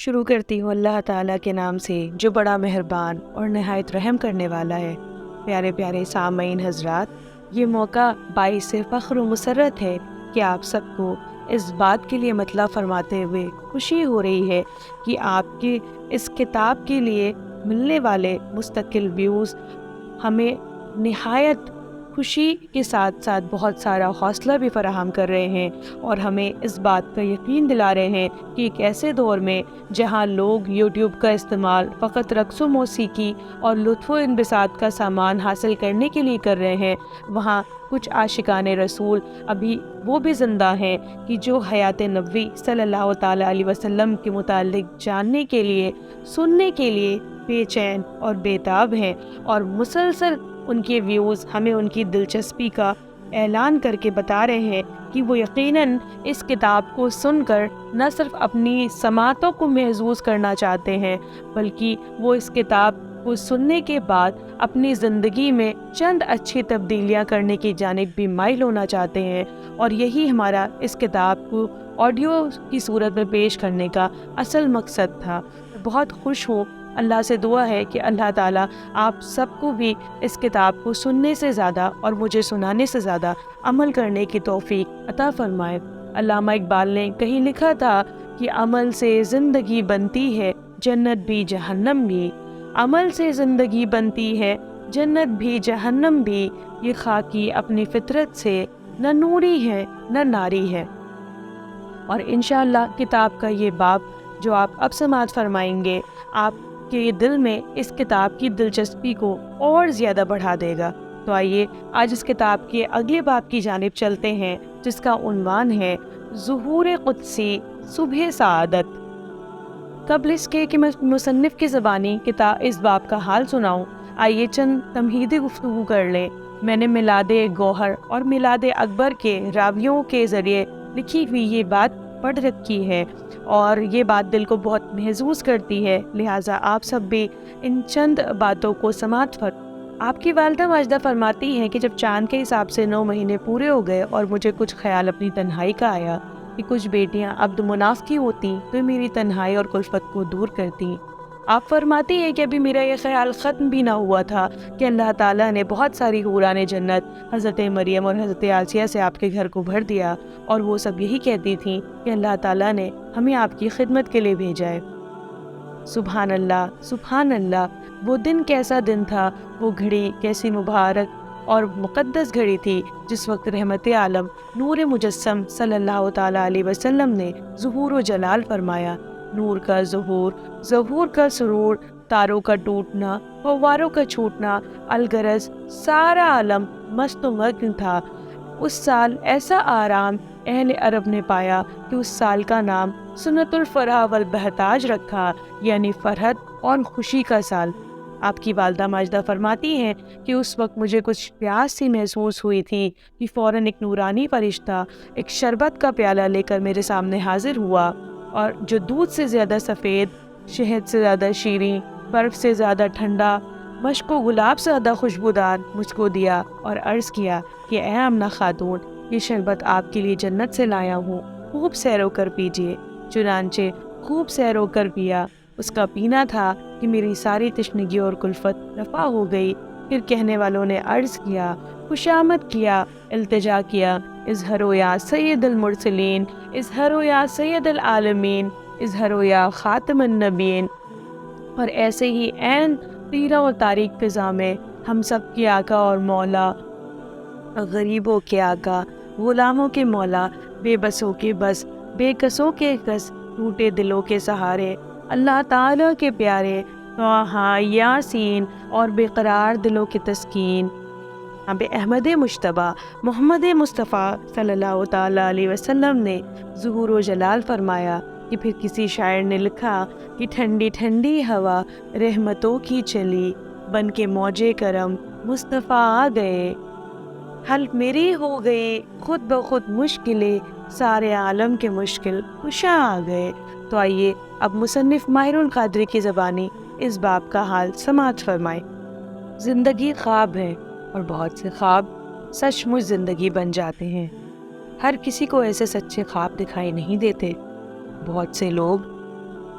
شروع کرتی ہوں اللہ تعالیٰ کے نام سے جو بڑا مہربان اور نہایت رحم کرنے والا ہے۔ پیارے پیارے سامعین حضرات، یہ موقع باعث فخر و مسرت ہے کہ آپ سب کو اس بات کے لیے مطلع فرماتے ہوئے خوشی ہو رہی ہے کہ آپ کی اس کتاب کے لیے ملنے والے مستقل ویوز ہمیں نہایت خوشی کے ساتھ ساتھ بہت سارا حوصلہ بھی فراہم کر رہے ہیں، اور ہمیں اس بات کا یقین دلا رہے ہیں کہ ایک ایسے دور میں جہاں لوگ یوٹیوب کا استعمال فقط رقص و موسیقی اور لطف و انبساط کا سامان حاصل کرنے کے لیے کر رہے ہیں، وہاں کچھ عاشقان رسول ابھی وہ بھی زندہ ہیں کہ جو حیات نبوی صلی اللہ تعالیٰ علیہ وسلم کے متعلق جاننے کے لیے، سننے کے لیے بے چین اور بیتاب ہیں، اور مسلسل ان کے ویوز ہمیں ان کی دلچسپی کا اعلان کر کے بتا رہے ہیں کہ وہ یقیناً اس کتاب کو سن کر نہ صرف اپنی سماعتوں کو محظوظ کرنا چاہتے ہیں، بلکہ وہ اس کتاب کو سننے کے بعد اپنی زندگی میں چند اچھی تبدیلیاں کرنے کی جانب بھی مائل ہونا چاہتے ہیں، اور یہی ہمارا اس کتاب کو آڈیو کی صورت میں پیش کرنے کا اصل مقصد تھا۔ بہت خوش ہوں، اللہ سے دعا ہے کہ اللہ تعالیٰ آپ سب کو بھی اس کتاب کو سننے سے زیادہ اور مجھے سنانے سے زیادہ عمل کرنے کی توفیق عطا فرمائے۔ علامہ اقبال نے کہیں لکھا تھا کہ عمل سے زندگی بنتی ہے جنت بھی جہنم بھی، عمل سے زندگی بنتی ہے جنت بھی جہنم بھی، یہ خاکی اپنی فطرت سے نہ نوری ہے نہ ناری ہے۔ اور انشاءاللہ کتاب کا یہ باب جو آپ اب سماعت فرمائیں گے آپ کے دل میں اس کتاب کی دلچسپی کو اور زیادہ بڑھا دے گا۔ تو آئیے آج اس کتاب کے اگلے باب کی جانب چلتے ہیں، جس کا عنوان ہے ظہور قدسی صبح سعادت۔ قبل اس کے کہ میں مصنف کی زبانی کتاب اس باب کا حال سناؤں، آئیے چند تمہیدی گفتگو کر لیں۔ میں نے میلاد گوہر اور میلاد اکبر کے راویوں کے ذریعے لکھی ہوئی یہ بات پڑھ رکھی ہے، اور یہ بات دل کو بہت محظوظ کرتی ہے، لہٰذا آپ سب بھی ان چند باتوں کو سماعت فرمائیں۔ آپ کی والدہ ماجدہ فرماتی ہیں کہ جب چاند کے حساب سے 9 مہینے پورے ہو گئے اور مجھے کچھ خیال اپنی تنہائی کا آیا کہ کچھ بیٹیاں عبد مناف کی ہوتی تو میری تنہائی اور کلفت کو دور کرتی۔ آپ فرماتی ہیں کہ ابھی میرا یہ خیال ختم بھی نہ ہوا تھا کہ اللہ تعالیٰ نے بہت ساری حوران جنت حضرت مریم اور حضرت عاصیہ سے آپ کے گھر کو بھر دیا، اور وہ سب یہی کہتی تھیں کہ اللہ تعالیٰ نے ہمیں آپ کی خدمت کے لیے بھیجا ہے۔ سبحان اللہ، سبحان اللہ، وہ دن کیسا دن تھا، وہ گھڑی کیسی مبارک اور مقدس گھڑی تھی جس وقت رحمت عالم نور مجسم صلی اللہ تعالیٰ علیہ وسلم نے ظہور و جلال فرمایا۔ نور کا ظہور، ظہور کا سرور، تاروں کا ٹوٹنا، فواروں کا چھوٹنا، الغرض سارا عالم مست و مگن تھا۔ اس سال ایسا آرام اہل عرب نے پایا کہ اس سال کا نام سنت الفرح والبہتاج رکھا، یعنی فرحت اور خوشی کا سال۔ آپ کی والدہ ماجدہ فرماتی ہیں کہ اس وقت مجھے کچھ پیاس سی محسوس ہوئی تھی کہ فوراً ایک نورانی فرشتہ ایک شربت کا پیالہ لے کر میرے سامنے حاضر ہوا، اور جو دودھ سے زیادہ سفید، شہد سے زیادہ شیریں، برف سے زیادہ ٹھنڈا، مشک و گلاب سے زیادہ خوشبودار مجھ کو دیا، اور عرض کیا کہ اے آمنہ خاتون، یہ شربت آپ کے لیے جنت سے لایا ہوں، خوب سیرو کر پیجیے۔ چنانچہ خوب سیرو کر پیا۔ اس کا پینا تھا کہ میری ساری تشنگی اور کلفت رفع ہو گئی۔ پھر کہنے والوں نے عرض کیا، خوشامد کیا، التجا کیا، اظہروا یا سید المرسلین، اظہروا یا سید العالمین، اظہروا یا خاتم النبیین۔ اور ایسے ہی عین تیرہ اور تاریک فضا میں ہم سب کے آقا اور مولا، غریبوں کے آقا، غلاموں کے مولا، بے بسوں کے بس، بے کسوں کے کس، ٹوٹے دلوں کے سہارے، اللہ تعالیٰ کے پیارے، طٰہٰ، یاسین، اور بے قرار دلوں کی تسکین، اب احمد مجتبیٰ محمد مصطفیٰ صلی اللہ تعالیٰ علیہ وسلم نے ظہور و جلال فرمایا۔ کہ پھر کسی شاعر نے لکھا کہ ٹھنڈی ٹھنڈی ہوا رحمتوں کی چلی، بن کے موجے کرم مصطفیٰ آ گئے، حل میری ہو گئی خود بخود مشکلیں، سارے عالم کے مشکل کشا آ گئے۔ تو آئیے اب مصنف ماہر القادری کی زبانی اس باب کا حال سماعت فرمائیں۔ زندگی خواب ہے، اور بہت سے خواب سچ مچ زندگی بن جاتے ہیں۔ ہر کسی کو ایسے سچے خواب دکھائی نہیں دیتے۔ بہت سے لوگ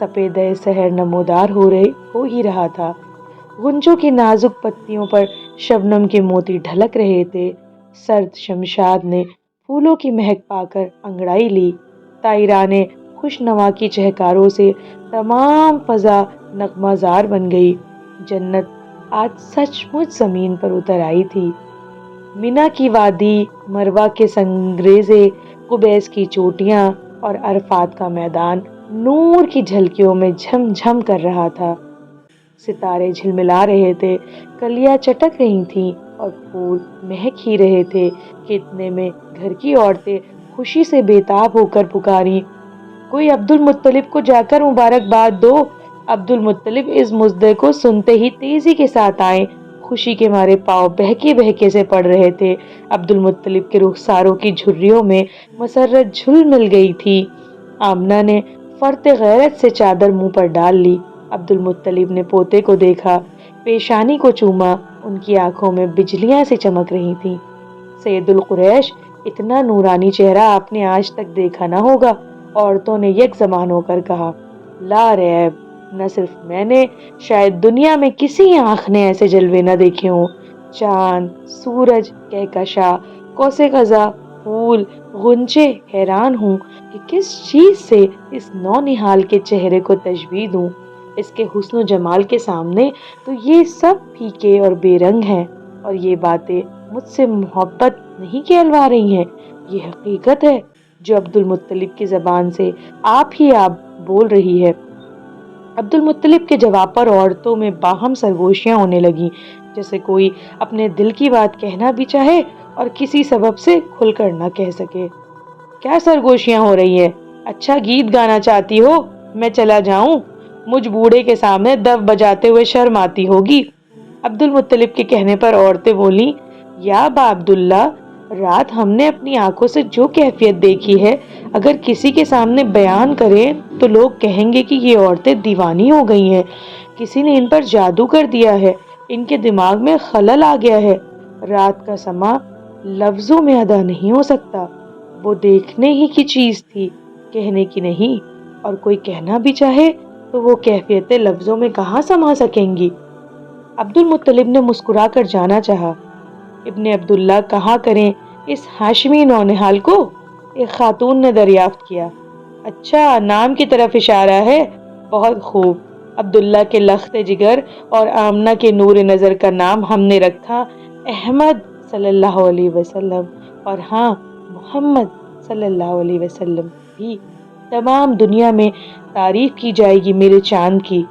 سپیدہ سحر نمودار ہو ہی رہا تھا۔ غنچوں کی نازک پتیوں پر شبنم کے موتی ڈھلک رہے تھے۔ سرد شمشاد نے پھولوں کی مہک پا کر انگڑائی لی۔ طائرانے خوشنوا کی چہکاروں سے تمام فضا نغمہ زار بن گئی۔ جنت آج سچ مچ زمین پر اتر آئی تھی۔ مینا کی وادی، مروہ کے سنگریزے، قبیس کی چوٹیاں اور عرفات کا میدان نور کی جھلکیوں میں جھم جھم کر رہا تھا۔ ستارے جھلملا رہے تھے، کلیاں چٹک رہی تھیں اور پھول مہک ہی رہے تھے کہ اتنے میں گھر کی عورتیں خوشی سے بےتاب ہو کر پکاری، کوئی عبد المطلب کو جا کر مبارکباد دو۔ عبد المطلب اس مژدے کو سنتے ہی تیزی کے ساتھ آئے، خوشی کے مارے پاؤں بہکے بہکے سے پڑ رہے تھے۔ عبد المطلب کے رخساروں کی جھریوں میں مسرت جھل مل گئی تھی۔ آمنہ نے فرط غیرت سے چادر منہ پر ڈال لی۔ عبد المطلب نے پوتے کو دیکھا، پیشانی کو چوما، ان کی آنکھوں میں بجلیاں سے چمک رہی تھیں۔ سید القریش، اتنا نورانی چہرہ آپ نے آج تک دیکھا نہ ہوگا، عورتوں نے یک زبان ہو کر کہا۔ لا ریب، نہ صرف میں نے، شاید دنیا میں کسی آنکھ نے ایسے جلوے نہ دیکھے ہوں۔ چاند، سورج، کہکشاں، کوس قزح، پھول، غنچے، حیران ہوں کہ کس چیز سے اس نونہال کے چہرے کو تشبیہ دوں۔ اس کے حسن و جمال کے سامنے تو یہ سب پھیکے اور بے رنگ ہیں، اور یہ باتیں مجھ سے محبت نہیں کہلوا رہی ہیں، یہ حقیقت ہے جو عبد المطلب کی زبان سے آپ بول رہی ہے۔ عبد المطلب کے جواب پر عورتوں میں باہم سرگوشیاں ہونے لگیں، جیسے کوئی اپنے دل کی بات کہنا بھی چاہے اور کسی سبب سے کھل کر نہ کہہ سکے۔ کیا سرگوشیاں ہو رہی ہیں؟ اچھا گیت گانا چاہتی ہو؟ میں چلا جاؤں؟ مجھ بوڑھے کے سامنے دف بجاتے ہوئے شرم آتی ہوگی۔ عبد المطلب کے کہنے پر عورتیں بولیں، یا ابا عبداللہ، رات ہم نے اپنی آنکھوں سے جو کیفیت دیکھی ہے، اگر کسی کے سامنے بیان کریں تو لوگ کہیں گے کہ یہ عورتیں دیوانی ہو گئی ہیں، کسی نے ان پر جادو کر دیا ہے، ان کے دماغ میں خلل آ گیا ہے۔ رات کا سما لفظوں میں ادا نہیں ہو سکتا، وہ دیکھنے ہی کی چیز تھی، کہنے کی نہیں، اور کوئی کہنا بھی چاہے تو وہ کیفیتیں لفظوں میں کہاں سما سکیں گی۔ عبد المطلب نے مسکرا کر جانا چاہا۔ ابن عبداللہ کہاں کریں اس ہاشمی نونہال کو؟ ایک خاتون نے دریافت کیا۔ اچھا، نام کی طرف اشارہ ہے، بہت خوب۔ عبداللہ کے لخت جگر اور آمنہ کے نور نظر کا نام ہم نے رکھا احمد صلی اللہ علیہ وسلم، اور ہاں، محمد صلی اللہ علیہ وسلم بھی۔ تمام دنیا میں تعریف کی جائے گی میرے چاند کی۔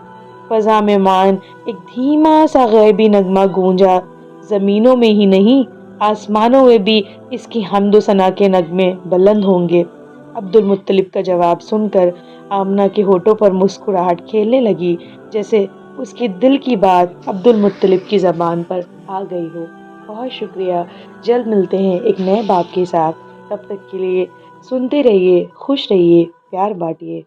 فضا میں مان ایک دھیما سا غیبی نغمہ گونجا، زمینوں میں ہی نہیں آسمانوں میں بھی اس کی حمد و ثنا کے نغمے بلند ہوں گے۔ عبد المطلب کا جواب سن کر آمنہ کے ہونٹوں پر مسکراہٹ کھیلنے لگی، جیسے اس کی دل کی بات عبد المطلب کی زبان پر آ گئی ہو۔ بہت شکریہ، جلد ملتے ہیں ایک نئے باب کے ساتھ، تب تک کے لیے سنتے رہیے، خوش رہیے، پیار بانٹیے۔